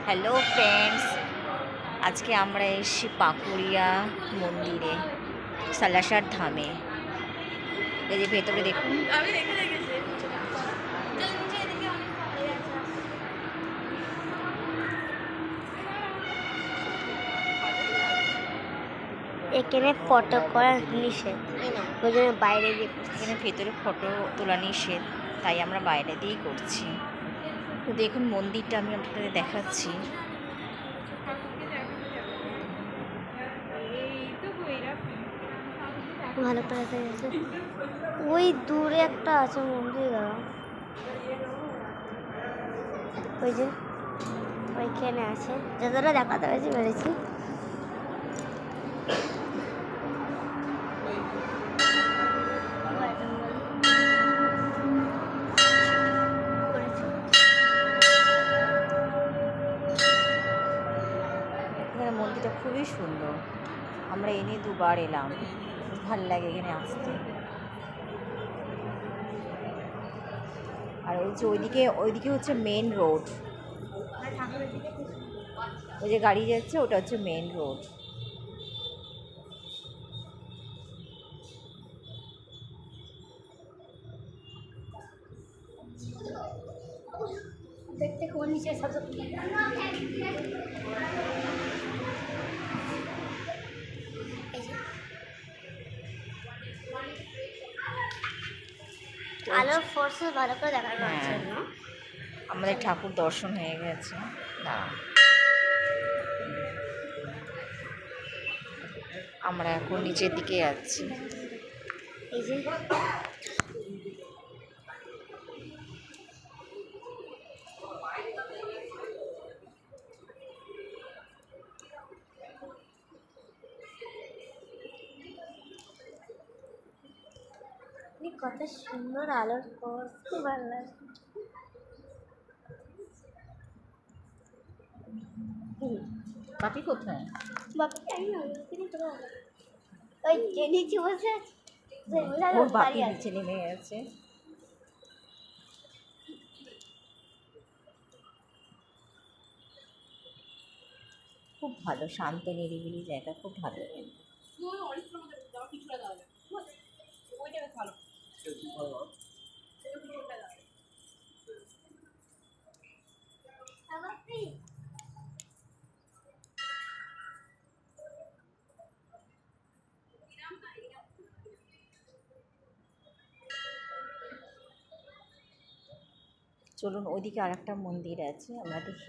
Hello friends, আজকে আমরা এসেছি পাকুড়িয়া মন্দিরে, সালাসার ধামে। এই যে ভেতরে দেখুন, এখানে ফটো করা নিষেধ, ওই জন্য বাইরে দিয়ে এখানে ভেতরে ফটো তোলা নিষেধ, তাই আমরা বাইরে দিয়েই করছি। তো দেখুন মন্দিরটা আমি আপনাদের দেখাচ্ছি। ভালো করে দেখা যাচ্ছে। ওই দূরে একটা আছে মন্দির, ওই যে ওইখানে আছে, যতটা দেখাতে পেরেছি পেরেছি। এখানে মন্দিরটা খুবই সুন্দর, আমরা এনে দুবার এলাম, ভাল লাগে এখানে আসতে। আর ওই যে ওইদিকে হচ্ছে মেন রোড, ওই যে গাড়ি যাচ্ছে ওটা হচ্ছে মেন রোড। দেখতে কোন নিচে আলোর ফোর্সে ভালো করে দেখা যাচ্ছে না। আমাদের ঠাকুর দর্শন হয়ে গেছে। আমরা এখন নিচের দিকে যাচ্ছি। এই যে কত সুন্দর আলোর ফোর্স, খুব ভালো লাগে। বাপি কোথায়? বাকি আমি ওই যে নিচে বসে আছে, ওর বাপি নিচে নেমে গেছে। খুব ভালো, শান্ত নিরিবিলি জায়গা, খুব ভালো। চলুন, ওইদিকে আর একটা মন্দির আছে, আমরা দেখি।